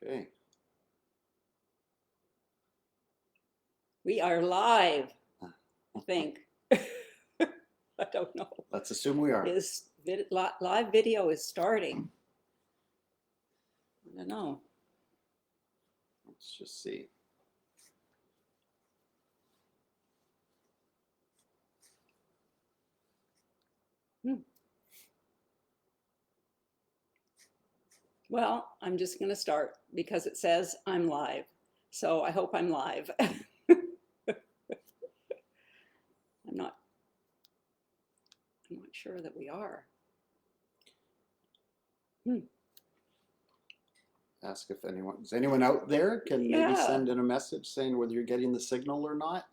Okay. We are live, I think. I don't know. Let's assume we are. Live video is starting. I don't know. Let's just see. Well, I'm just going to start because it says I'm live. So I hope I'm live. I'm not sure that we are. Ask if is anyone out there can maybe Yeah. send in a message saying whether you're getting the signal or not.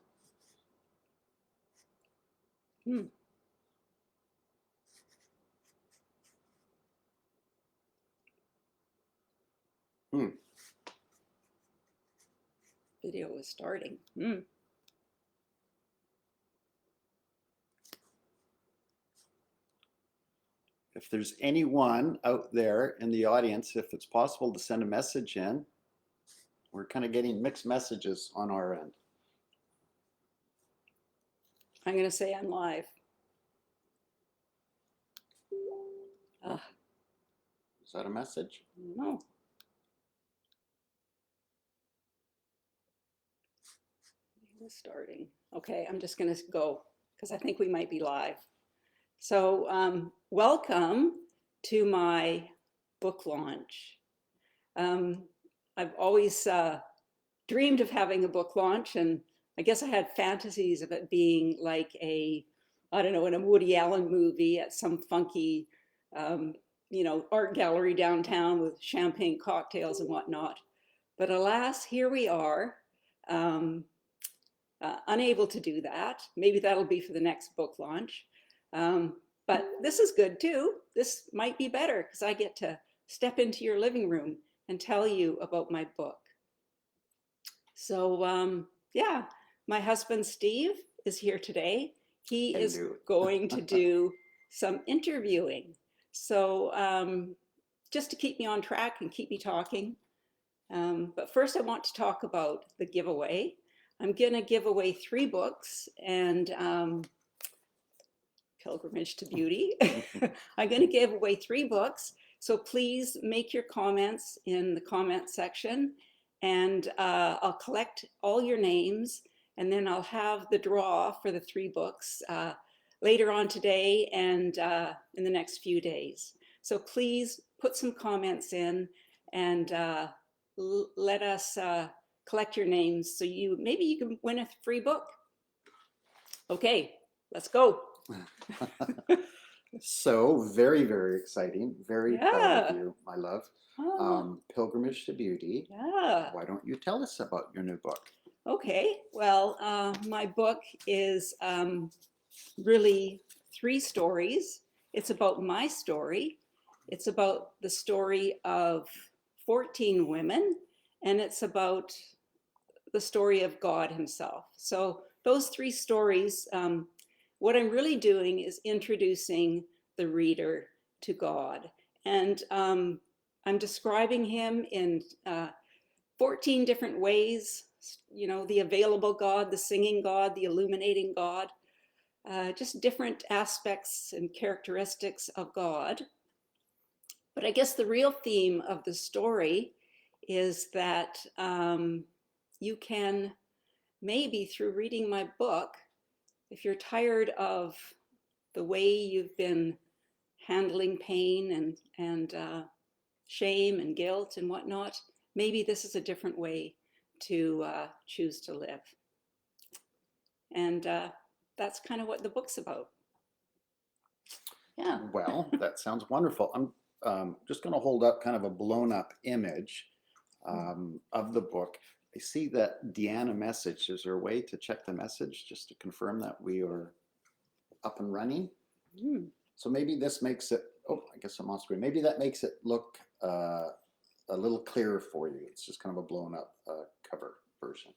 Video is starting. If there's anyone out there in the audience, if it's possible to send a message in, we're kind of getting mixed messages on our end. I'm going to say I'm live. Is that a message? No. It's starting. Okay, I'm just going to go because I think we might be live. So welcome to my book launch. I've always dreamed of having a book launch, and I guess I had fantasies of it being like I don't know, in a Woody Allen movie at some funky, art gallery downtown with champagne cocktails and whatnot. But alas, here we are, unable to do that. Maybe that'll be for the next book launch. But this is good too. This might be better because I get to step into your living room and tell you about my book. So yeah, my husband Steve is here today. He is going to do some interviewing. So just to keep me on track and keep me talking. But first I want to talk about the giveaway. I'm going to give away 3 books and Pilgrimage to Beauty. I'm going to give away 3 books. So please make your comments in the comment section, and I'll collect all your names, and then I'll have the draw for the 3 books later on today and in the next few days. So please put some comments in and let us collect your names so maybe you can win a free book. Okay, let's go. So very, very exciting. Very proud of you, my love. Pilgrimage to Beauty. Yeah. Why don't you tell us about your new book? Okay, well, my book is really 3 stories. It's about my story. It's about the story of 14 women, and it's about the story of God himself. So those 3 stories, what I'm really doing is introducing the reader to God. And I'm describing him in 14 different ways, the available God, the singing God, the illuminating God, just different aspects and characteristics of God. But I guess the real theme of the story is that you can maybe through reading my book, if you're tired of the way you've been handling pain and shame and guilt and whatnot, maybe this is a different way to choose to live. And that's kind of what the book's about. Yeah. Well, that sounds wonderful. I'm just going to hold up kind of a blown up image of the book. I see that Deanna messaged. Is there a way to check the message just to confirm that we are up and running? So maybe this makes it, I guess I'm on screen. Maybe that makes it look a little clearer for you. It's just kind of a blown up cover version.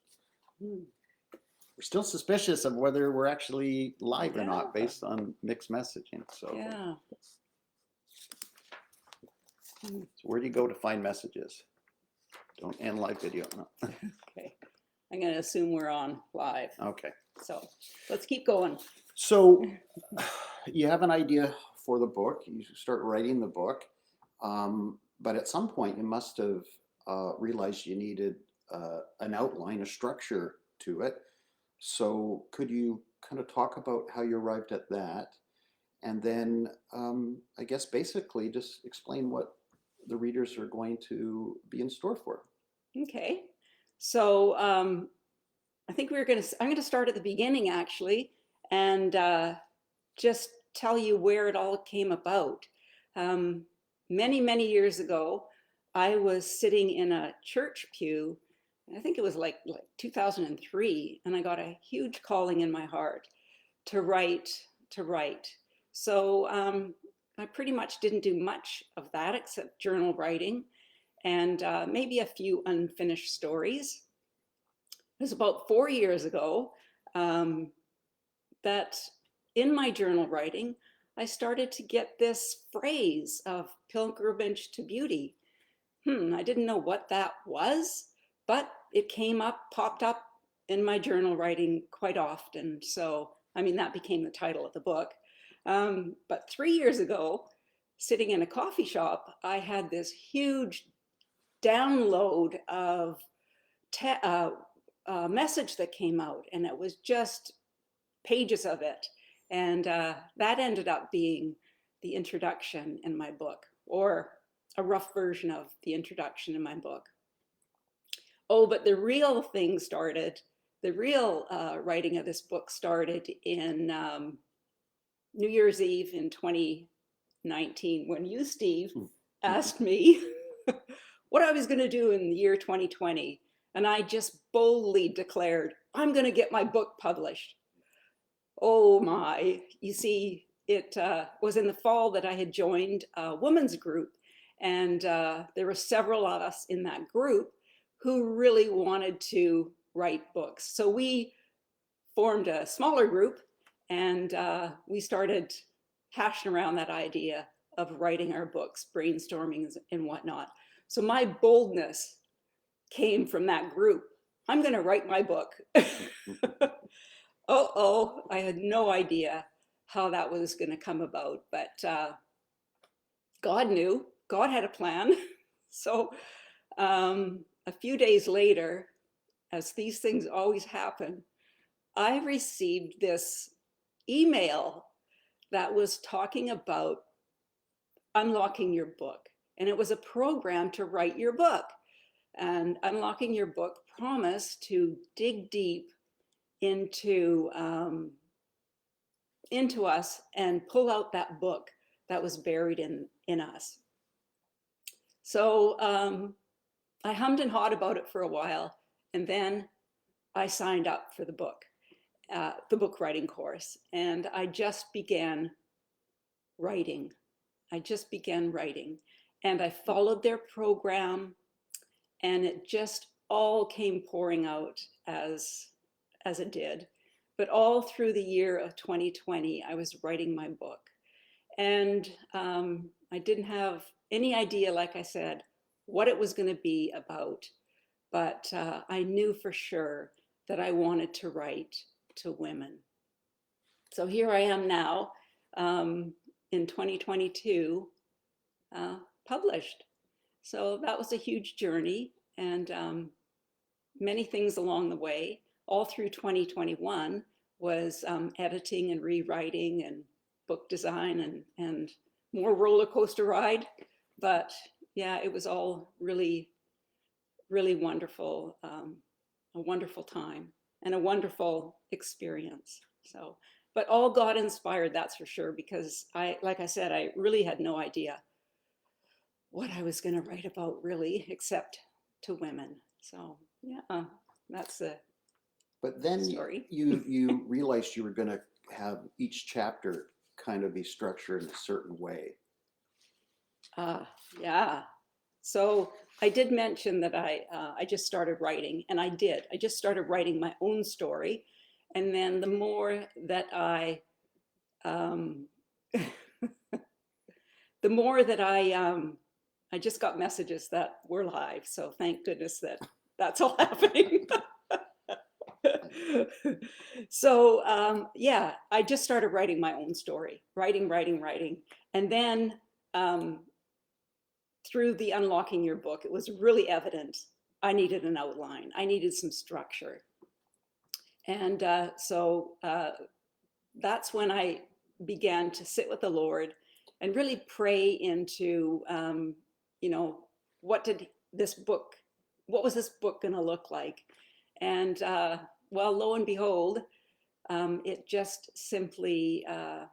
We're still suspicious of whether we're actually live or not based on mixed messaging. So, so where do you go to find messages? Don't end live video. No. Okay. I'm going to assume we're on live. Okay. So let's keep going. So you have an idea for the book. You start writing the book. But at some point you must have realized you needed an outline, a structure to it. So could you kind of talk about how you arrived at that? And then I guess basically just explain what the readers are going to be in store for. Okay. So I think I'm going to start at the beginning actually, and just tell you where it all came about. Many, many years ago, I was sitting in a church pew. I think it was like 2003, and I got a huge calling in my heart to write. So I pretty much didn't do much of that except journal writing and maybe a few unfinished stories. It was about 4 years ago that in my journal writing, I started to get this phrase of pilgrimage to beauty. I didn't know what that was, but it popped up in my journal writing quite often. So, I mean, that became the title of the book. But 3 years ago, sitting in a coffee shop, I had this huge download of message that came out, and it was just pages of it. And that ended up being the introduction in my book, or a rough version of the introduction in my book. Oh, but the real thing started, the real writing of this book started in New Year's Eve in 2019, when you, Steve, asked me what I was going to do in the year 2020. And I just boldly declared, I'm going to get my book published. Oh my, you see, it was in the fall that I had joined a women's group. And there were several of us in that group who really wanted to write books. So we formed a smaller group, and we started hashing around that idea of writing our books, brainstorming and whatnot. So my boldness came from that group. I'm going to write my book. I had no idea how that was going to come about, but God knew. God had a plan. So a few days later, as these things always happen, I received this email that was talking about unlocking your book. And it was a program to write your book. And unlocking your book promised to dig deep into us and pull out that book that was buried in us. So I hummed and hawed about it for a while, and then I signed up for the book writing course, and I just began writing. And I followed their program, and it just all came pouring out as it did. But all through the year of 2020, I was writing my book. And I didn't have any idea, like I said, what it was going to be about. But I knew for sure that I wanted to write to women. So here I am now in 2022, published. So that was a huge journey, and many things along the way. All through 2021 was editing and rewriting and book design and more roller coaster ride. But yeah, it was all really, really wonderful, a wonderful time and a wonderful experience. So, but all God inspired, that's for sure, because like I said, I really had no idea what I was going to write about, really, except to women. So yeah, that's the But then story. you realized you were going to have each chapter kind of be structured in a certain way. Yeah. So I did mention that I just started writing, and I did. I just started writing my own story, and then the more that I I just got messages that we're live, so thank goodness that that's all happening. So yeah, I just started writing my own story, writing. And then through the Unlocking Your Book, it was really evident I needed an outline. I needed some structure. And that's when I began to sit with the Lord and really pray into, you know, what was this book going to look like? And well, lo and behold, it just simply,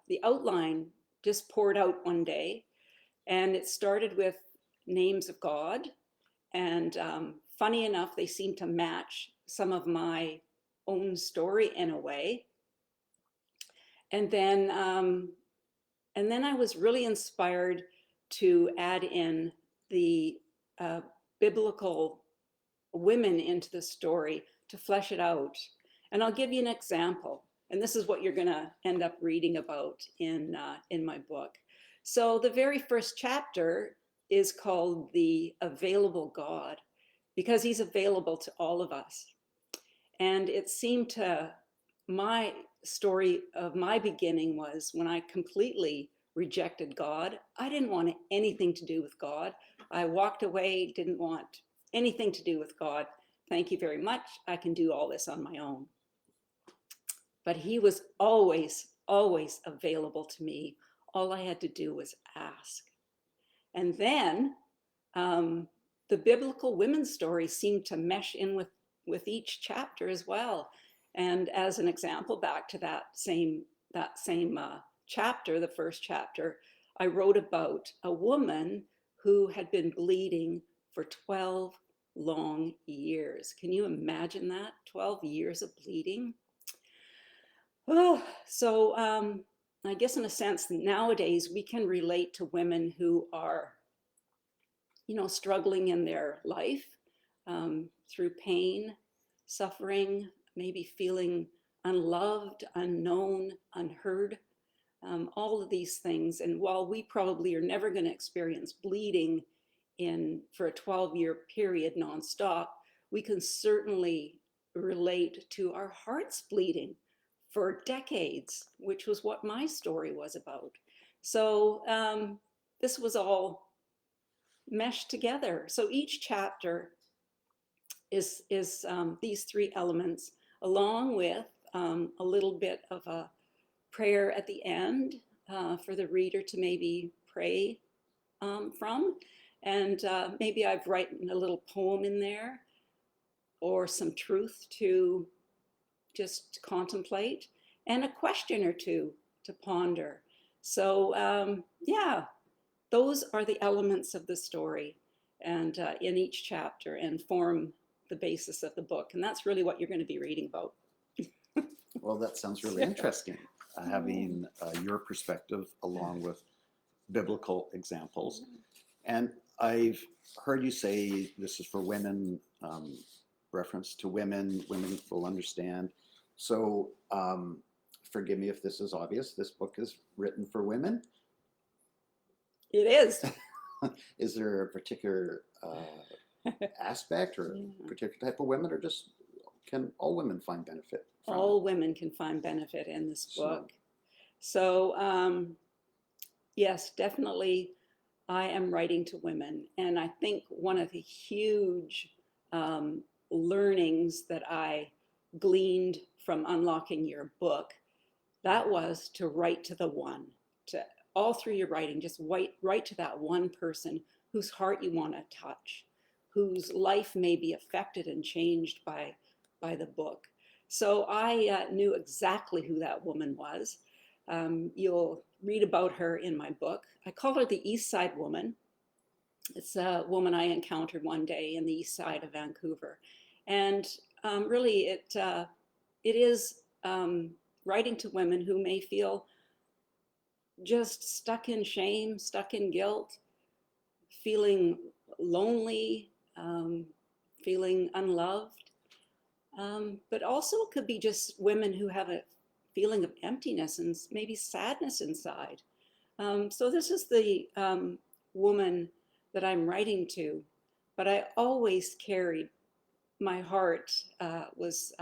the outline just poured out one day. And it started with names of God. And funny enough, they seem to match some of my own story in a way. And then I was really inspired to add in the biblical women into the story to flesh it out. And I'll give you an example. And this is what you're going to end up reading about in my book. So the very first chapter is called The Available God, because he's available to all of us. And it seemed to, my story of my beginning was when I completely rejected God. I didn't want anything to do with God. I walked away, didn't want anything to do with God. Thank you very much. I can do all this on my own. But he was always, always available to me. All I had to do was ask. And then the biblical women's stories seemed to mesh in with each chapter as well. And as an example, back to that same chapter, the first chapter, I wrote about a woman who had been bleeding for 12 long years. Can you imagine that? 12 years of bleeding. Oh, so I guess in a sense, nowadays we can relate to women who are, you know, struggling in their life through pain, suffering, maybe feeling unloved, unknown, unheard, all of these things. And while we probably are never going to experience bleeding for a 12-year period nonstop, we can certainly relate to our hearts bleeding for decades, which was what my story was about. So this was all meshed together. So each chapter is these three elements, along with a little bit of a prayer at the end for the reader to maybe pray from. And maybe I've written a little poem in there or some truth to just contemplate, and a question or two to ponder. So yeah, those are the elements of the story and in each chapter, and form the basis of the book. And that's really what you're going to be reading about. Well, that sounds really interesting, having your perspective along with biblical examples. And I've heard you say this is for women, reference to women will understand. So forgive me if this is obvious. This book is written for women. It is. Is there a particular aspect or a particular type of women, or just can all women find benefit from all women can find benefit in this book. So yes, definitely I am writing to women. And I think one of the huge learnings that I gleaned from Unlocking Your Book, that was to write to the one, to all through your writing, just write to that one person whose heart you want to touch, whose life may be affected and changed by the book. So I knew exactly who that woman was. You'll read about her in my book. I call her the East Side Woman. It's a woman I encountered one day in the east side of Vancouver. And really it is writing to women who may feel just stuck in shame, stuck in guilt, feeling lonely, feeling unloved. But also it could be just women who have a feeling of emptiness and maybe sadness inside. So this is the woman that I'm writing to, but I always carried, my heart was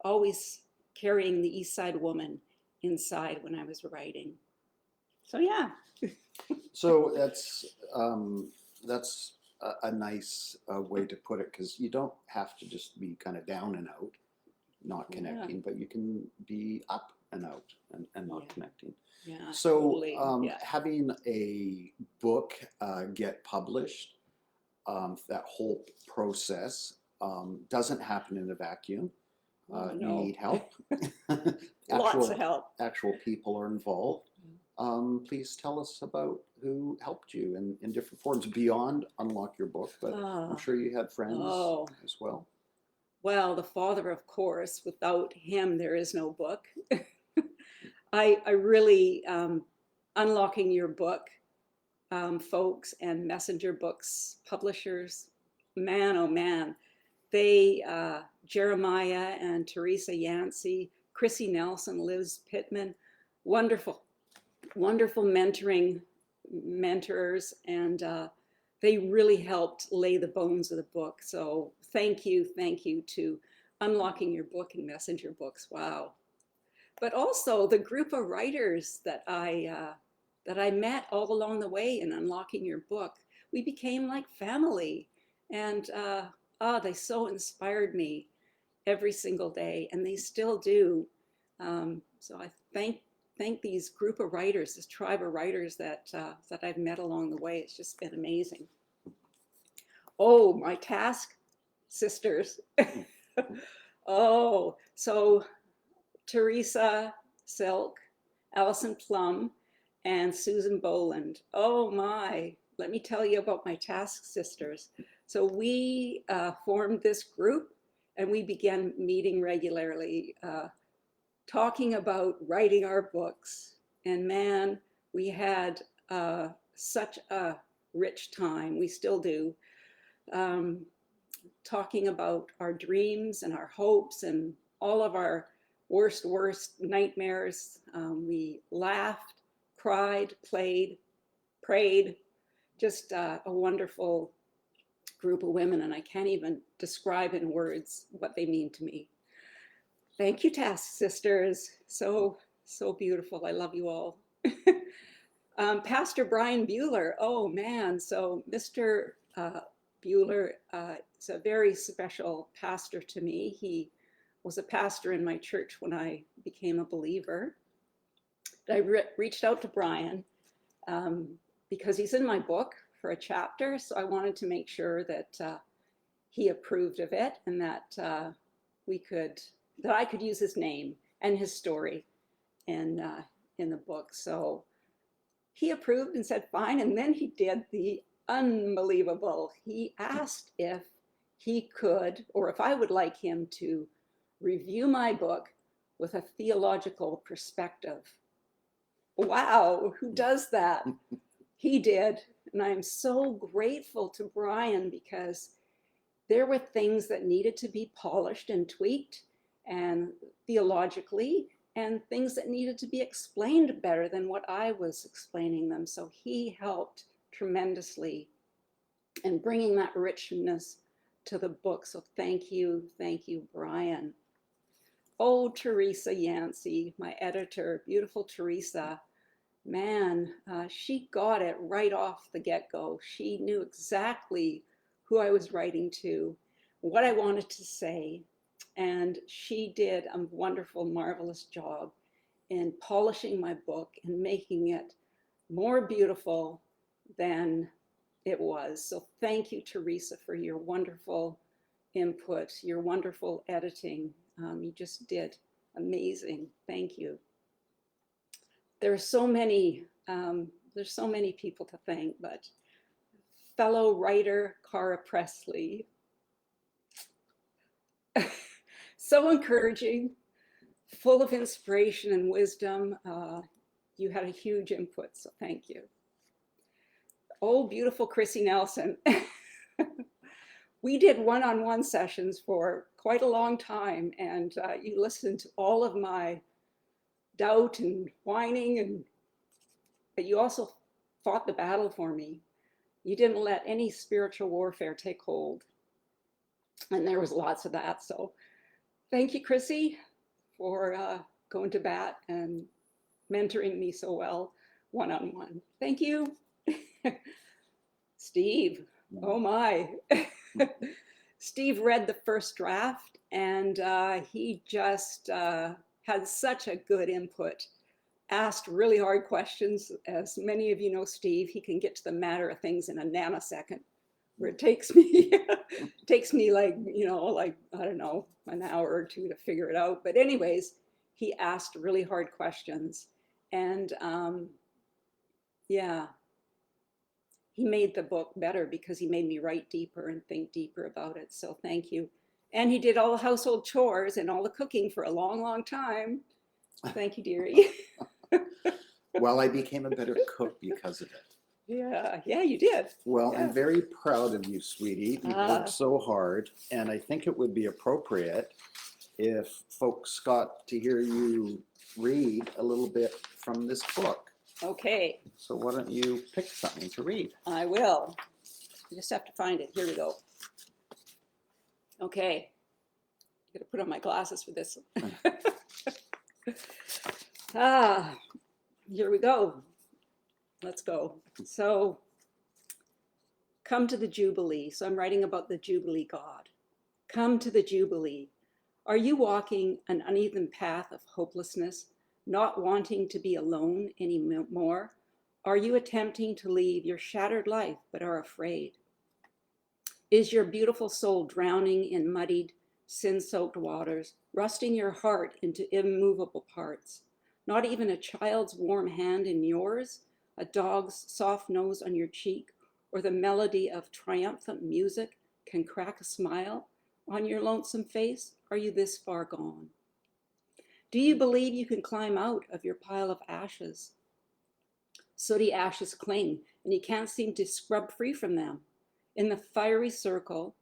always carrying the East Side woman inside when I was writing. So yeah. So that's a nice way to put it, because you don't have to just be kind of down and out, not connecting, but you can be up and out and not connecting. Yeah, So totally. having a book get published, that whole process doesn't happen in a vacuum. Oh, You no. need help. Lots of help. Actual people are involved. Please tell us about who helped you in different forms beyond Unlock Your Book, but I'm sure you had friends as well. Well, the father, of course. Without him, there is no book. I really, Unlocking Your Book, folks, and Messenger Books publishers, man, oh man, they, Jeremiah and Teresa Yancey, Chrissy Nelson, Liz Pittman, wonderful, wonderful mentors, and they really helped lay the bones of the book. So thank you to Unlocking Your Book and Messenger Books. Wow. But also the group of writers that I met all along the way in Unlocking Your Book. We became like family, and they so inspired me every single day, and they still do. So I thank these group of writers, this tribe of writers that I've met along the way. It's just been amazing. Oh, my task sisters. Oh, so Teresa Silk, Allison Plum, and Susan Boland. Oh my, let me tell you about my task sisters. So we formed this group, and we began meeting regularly, talking about writing our books. And man, we had such a rich time. We still do. Talking about our dreams and our hopes and all of our worst nightmares. We laughed, cried, played, prayed. Just a wonderful group of women, and I can't even describe in words what they mean to me. Thank you, Task Sisters. So beautiful. I love you all. Pastor Brian Bueller. Oh man, so Mr. Bueller is a very special pastor to me. He was a pastor in my church when I became a believer. I reached out to Brian because he's in my book for a chapter, so I wanted to make sure that he approved of it, and that I could use his name and his story in the book. So he approved and said fine, and then he did the unbelievable. He asked if he could, or if I would like him to review my book with a theological perspective. Wow, who does that? He did, and I'm so grateful to Brian, because there were things that needed to be polished and tweaked and theologically, and things that needed to be explained better than what I was explaining them. So he helped tremendously in bringing that richness to the book. So thank you, Brian. Oh, Teresa Yancey, my editor, beautiful Teresa. Man, she got it right off the get-go. She knew exactly who I was writing to, what I wanted to say, and she did a wonderful, marvelous job in polishing my book and making it more beautiful than it was. So thank you, Teresa, for your wonderful input, your wonderful editing. You just did amazing. Thank you. There's so many people to thank, but fellow writer Cara Presley, so encouraging, full of inspiration and wisdom. You had a huge input, so thank you. Oh, beautiful Chrissy Nelson. We did one-on-one sessions for quite a long time, and you listened to all of my doubt and whining, but you also fought the battle for me. You didn't let any spiritual warfare take hold. And there was lots of that. So thank you, Chrissy, for going to bat and mentoring me so well one-on-one. Thank you. Steve, oh my. Steve read the first draft and he just had such a good input, asked really hard questions. As many of you know, Steve, he can get to the matter of things in a nanosecond, where it takes me takes me like, like, I don't know, an hour or two to figure it out. But anyways, he asked really hard questions. And yeah, he made the book better because he made me write deeper and think deeper about it. So thank you. And he did all the household chores and all the cooking for a long, long time. Thank you, dearie. Well, I became a better cook because of it. Yeah, you did. Well, Yeah. I'm very proud of you, sweetie. You've worked so hard, and I think it would be appropriate if folks got to hear you read a little bit from this book. Okay. So why don't you pick something to read? I will. You just have to find it. Here we go. Okay. I'm gonna put on my glasses for this. Here we go. Let's go. So, come to the Jubilee. So I'm writing about the Jubilee God. Come to the Jubilee. Are you walking an uneven path of hopelessness, not wanting to be alone anymore? Are you attempting to leave your shattered life but are afraid? Is your beautiful soul drowning in muddied, sin-soaked waters, rusting your heart into immovable parts? Not even a child's warm hand in yours, a dog's soft nose on your cheek, or the melody of triumphant music can crack a smile on your lonesome face? Are you this far gone? Do you believe you can climb out of your pile of ashes? Sooty ashes cling, and you can't seem to scrub free from them. In the fiery circle,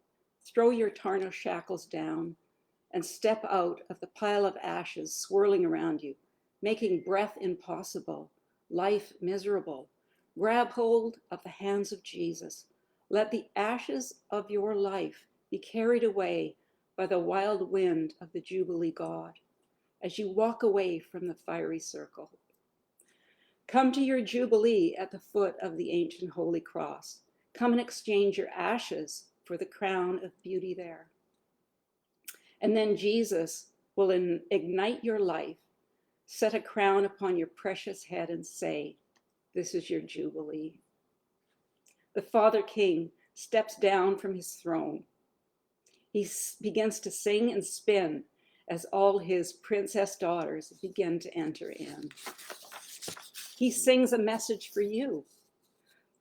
throw your tarnished shackles down and step out of the pile of ashes swirling around you, making breath impossible, life miserable. Grab hold of the hands of Jesus. Let the ashes of your life be carried away by the wild wind of the Jubilee God as you walk away from the fiery circle. Come to your Jubilee at the foot of the ancient holy cross. Come and exchange your ashes for the crown of beauty there. And then Jesus will ignite your life, set a crown upon your precious head and say, this is your Jubilee. The Father King steps down from his throne. He begins to sing and spin as all his princess daughters begin to enter in. He sings a message for you.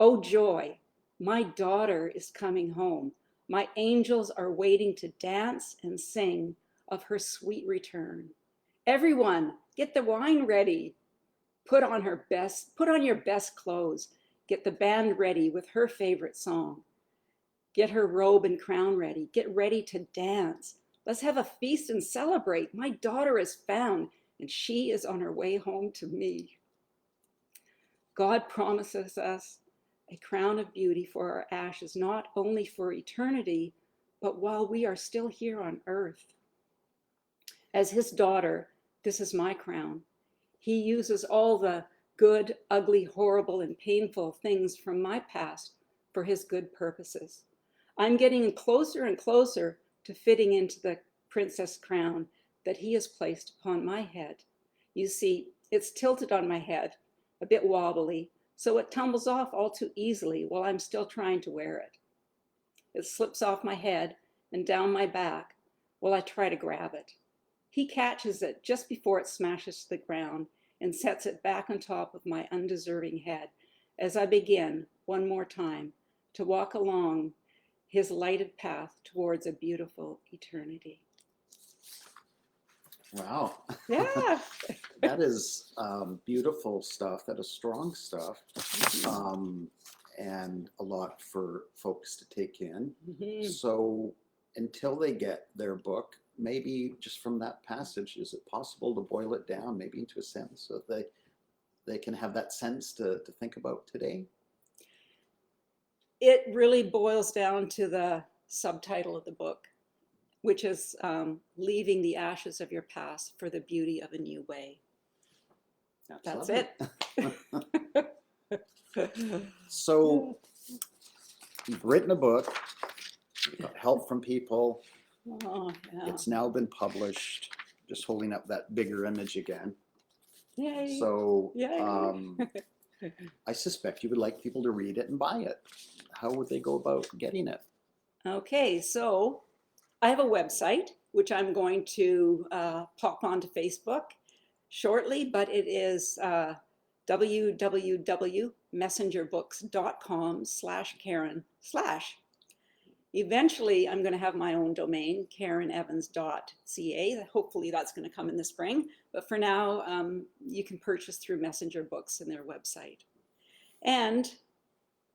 Oh joy, my daughter is coming home. My angels are waiting to dance and sing of her sweet return. Everyone, get the wine ready. Put on your best clothes. Get the band ready with her favorite song. Get her robe and crown ready. Get ready to dance. Let's have a feast and celebrate. My daughter is found, and she is on her way home to me. God promises us a crown of beauty for our ashes, not only for eternity, but while we are still here on earth. As his daughter, this is my crown. He uses all the good, ugly, horrible, and painful things from my past for his good purposes. I'm getting closer and closer to fitting into the princess crown that he has placed upon my head. You see, it's tilted on my head, a bit wobbly, so it tumbles off all too easily while I'm still trying to wear it. It slips off my head and down my back while I try to grab it. He catches it just before it smashes to the ground and sets it back on top of my undeserving head as I begin, one more time, to walk along his lighted path towards a beautiful eternity. Wow. Yeah. That is beautiful stuff. That is strong stuff. And a lot for folks to take in. Mm-hmm. So until they get their book, maybe just from that passage, is it possible to boil it down maybe into a sentence so that they can have that sense to think about today? it really boils down to the subtitle of the book, which is Leaving the Ashes of Your Past for the Beauty of a New Way. That's lovely. it. So you've written a book, you've got help from people. Oh, yeah. It's now been published. Just holding up that bigger image again. Yay. So Yay. I suspect you would like people to read it and buy it. How would they go about getting it? Okay, so I have a website, which I'm going to pop onto Facebook shortly, but it is www.messengerbooks.com/Karen/ Eventually, I'm going to have my own domain, karenevans.ca. Hopefully that's going to come in the spring. But for now, you can purchase through Messenger Books and their website. And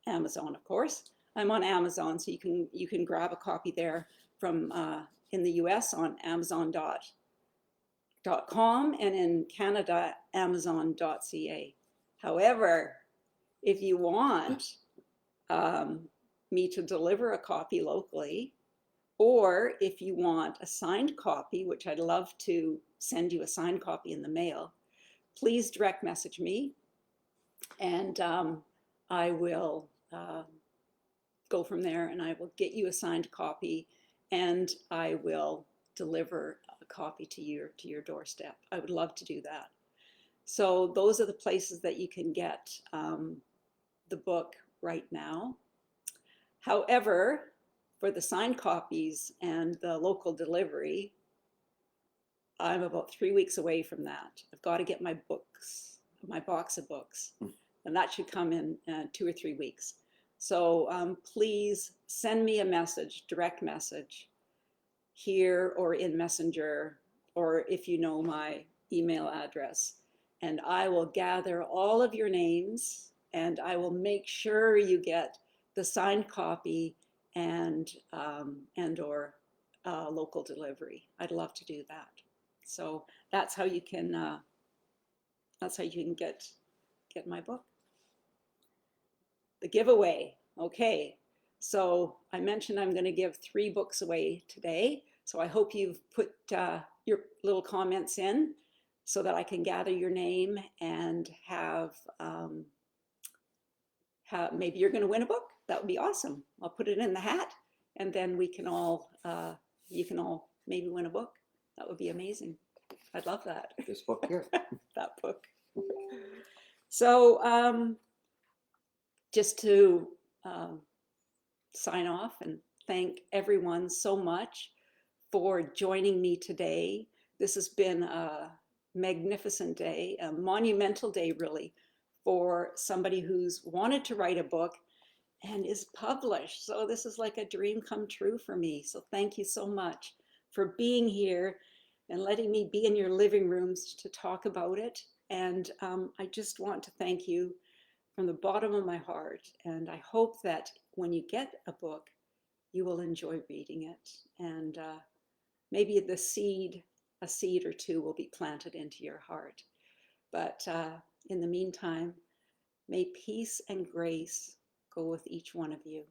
Amazon, of course. I'm on Amazon, so you can grab a copy there from in the US on amazon.com, and in Canada, amazon.ca. However, if you want me to deliver a copy locally, or if you want a signed copy, which I'd love to send you a signed copy in the mail, please direct message me, and I will go from there, and I will get you a signed copy, and I will deliver a copy to your doorstep. I would love to do that. So those are the places that you can get the book right now. However, for the signed copies and the local delivery, I'm about 3 weeks away from that. I've got to get my books, my box of books, and that should come in 2 or 3 weeks. So please send me a message, direct message, here or in Messenger, or if you know my email address, and I will gather all of your names, and I will make sure you get the signed copy and or local delivery. I'd love to do that. So that's how you can get my book. The giveaway. Okay, so I mentioned I'm going to give 3 books away today. So I hope you've put your little comments in so that I can gather your name and have maybe you're going to win a book. That would be awesome. I'll put it in the hat, and then we can all you can all maybe win a book. That would be amazing. I'd love that. This book here. That book. So just to sign off and thank everyone so much for joining me today. This has been a magnificent day, a monumental day really, for somebody who's wanted to write a book and is published. So this is like a dream come true for me. So thank you so much for being here and letting me be in your living rooms to talk about it. And I just want to thank you from the bottom of my heart. And I hope that when you get a book, you will enjoy reading it. And maybe a seed or two will be planted into your heart. But in the meantime, may peace and grace go with each one of you.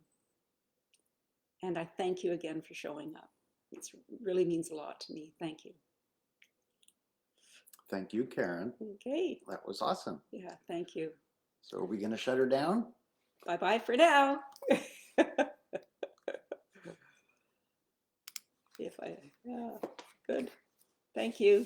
And I thank you again for showing up. It really means a lot to me. Thank you. Thank you, Karen. Okay. That was awesome. Yeah, thank you. So are we going to shut her down? Bye-bye for now. Yeah, good. Thank you.